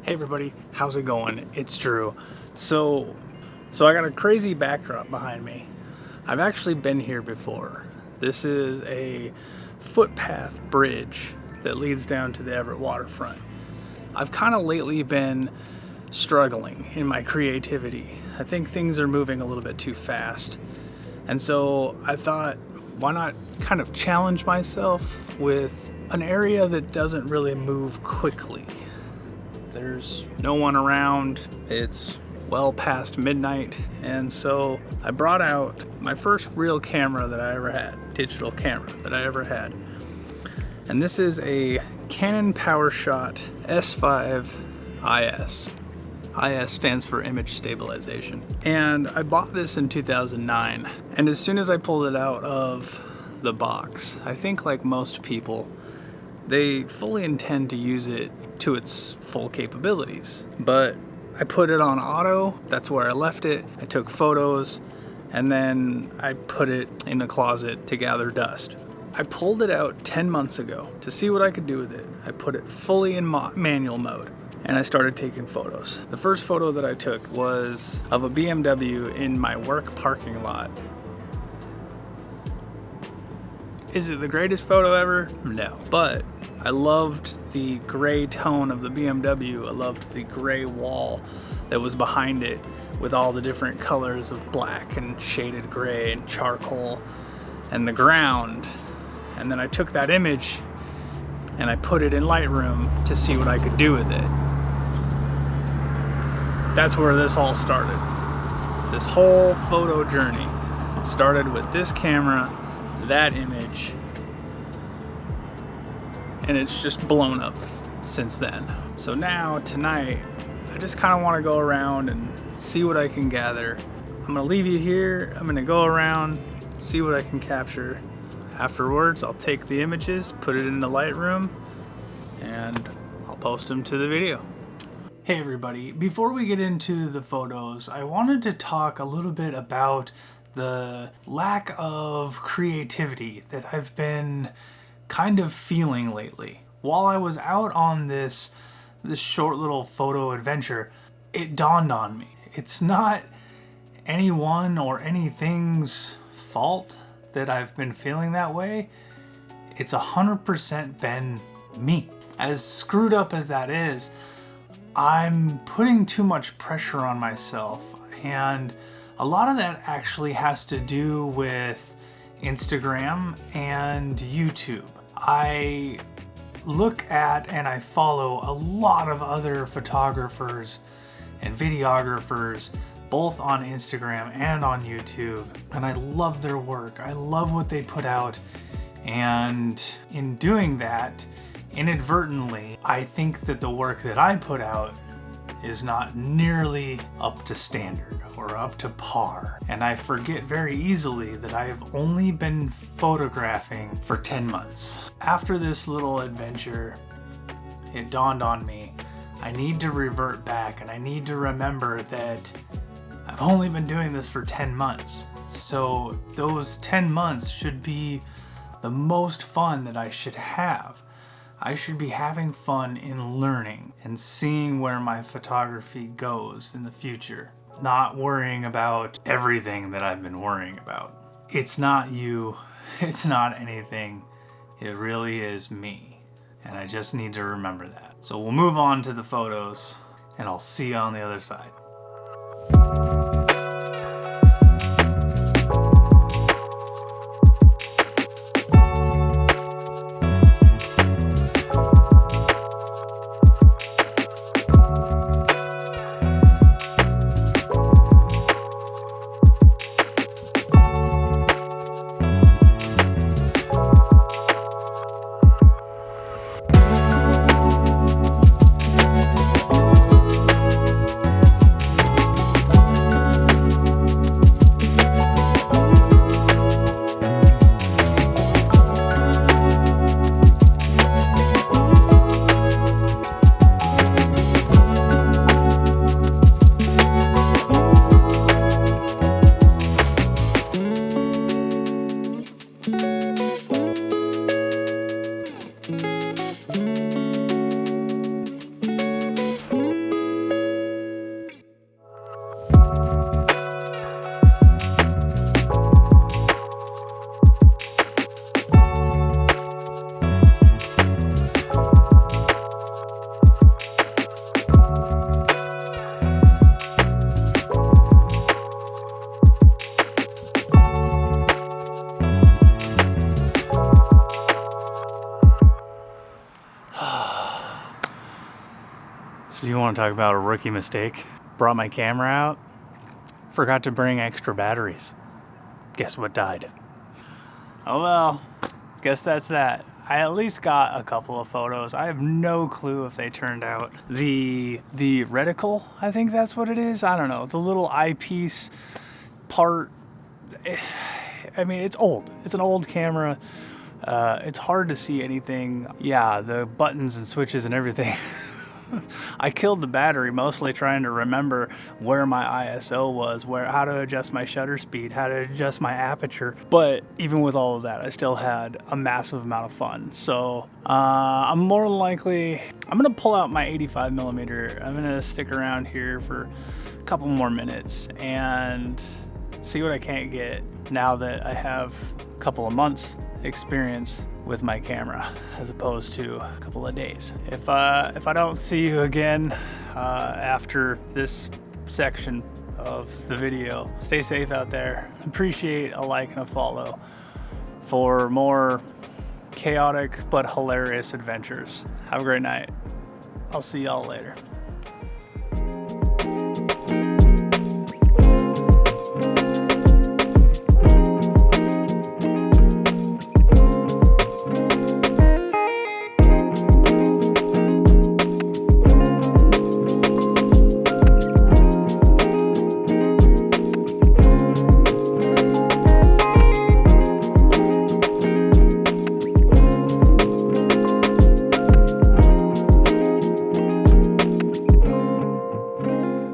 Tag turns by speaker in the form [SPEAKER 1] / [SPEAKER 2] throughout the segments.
[SPEAKER 1] Hey everybody, how's it going? It's Drew. So I got a crazy backdrop behind me. I've actually been here before. This is a footpath bridge that leads down to the Everett waterfront. I've kind of lately been struggling in my creativity. I think things are moving a little bit too fast. And so I thought, why not kind of challenge myself with an area that doesn't really move quickly. There's no one around, it's well past midnight, and so I brought out my first real camera that I ever had, digital camera that I ever had. And this is a Canon PowerShot S5 IS. IS stands for image stabilization. And I bought this in 2009, and as soon as I pulled it out of the box, I think like most people, they fully intend to use it to its full capabilities. But I put it on auto, that's where I left it. I took photos, and then I put it in a closet to gather dust. I pulled it out 10 months ago to see what I could do with it. I put it fully in manual mode, and I started taking photos. The first photo that I took was of a BMW in my work parking lot. Is it the greatest photo ever? No. But I loved the gray tone of the BMW. I loved the gray wall that was behind it with all the different colors of black and shaded gray and charcoal and the ground. And then I took that image and I put it in Lightroom to see what I could do with it. That's where this all started. This whole photo journey started with this camera, that image, and it's just blown up since then. So now, tonight, I just kind of want to go around and see what I can gather. I'm gonna leave you here, I'm gonna go around, see what I can capture. Afterwards, I'll take the images, put it in the Lightroom, and I'll post them to the video. Hey everybody, before we get into the photos, I wanted to talk a little bit about the lack of creativity that I've been kind of feeling lately. While I was out on this short little photo adventure, it dawned on me. It's not anyone or anything's fault that I've been feeling that way. It's 100% been me. As screwed up as that is, I'm putting too much pressure on myself, and a lot of that actually has to do with Instagram and YouTube. I look at and I follow a lot of other photographers and videographers, both on Instagram and on YouTube, and I love their work. I love what they put out, and in doing that, inadvertently, I think that the work that I put out is not nearly up to standard or up to par. And I forget very easily that I've only been photographing for 10 months. After this little adventure, it dawned on me, I need to revert back and I need to remember that I've only been doing this for 10 months. So those 10 months should be the most fun that I should have. I should be having fun in learning and seeing where my photography goes in the future, not worrying about everything that I've been worrying about. It's not you, it's not anything, it really is me, and I just need to remember that. So we'll move on to the photos, and I'll see you on the other side. So you want to talk about a rookie mistake? Brought my camera out, forgot to bring extra batteries. Guess what died? Oh well, guess that's that. I at least got a couple of photos. I have no clue if they turned out. The reticle, I think that's what it is. I don't know. The little eyepiece part. I mean, it's old. It's an old camera. It's hard to see anything. Yeah, the buttons and switches and everything. I killed the battery mostly trying to remember where my ISO was, how to adjust my shutter speed, how to adjust my aperture. But even with all of that, I still had a massive amount of fun. So I'm more than likely, I'm gonna pull out my 85mm. I'm gonna stick around here for a couple more minutes and see what I can't get now that I have a couple of months experience with my camera as opposed to a couple of days. If I don't see you again after this section of the video, stay safe out there. Appreciate a like and a follow for more chaotic but hilarious adventures. Have a great night. I'll see y'all later.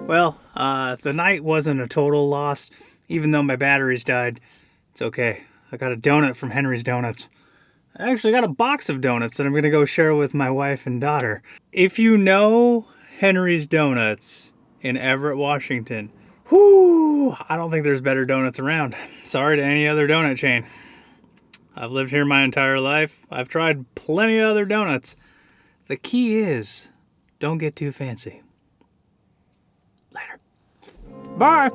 [SPEAKER 1] Well, the night wasn't a total loss, even though my batteries died. It's okay. I got a donut from Henry's Donuts. I actually got a box of donuts that I'm gonna go share with my wife and daughter. If you know Henry's Donuts in Everett, Washington, whoo, I don't think there's better donuts around. Sorry to any other donut chain. I've lived here my entire life. I've tried plenty of other donuts. The key is, don't get too fancy. Later. Bye.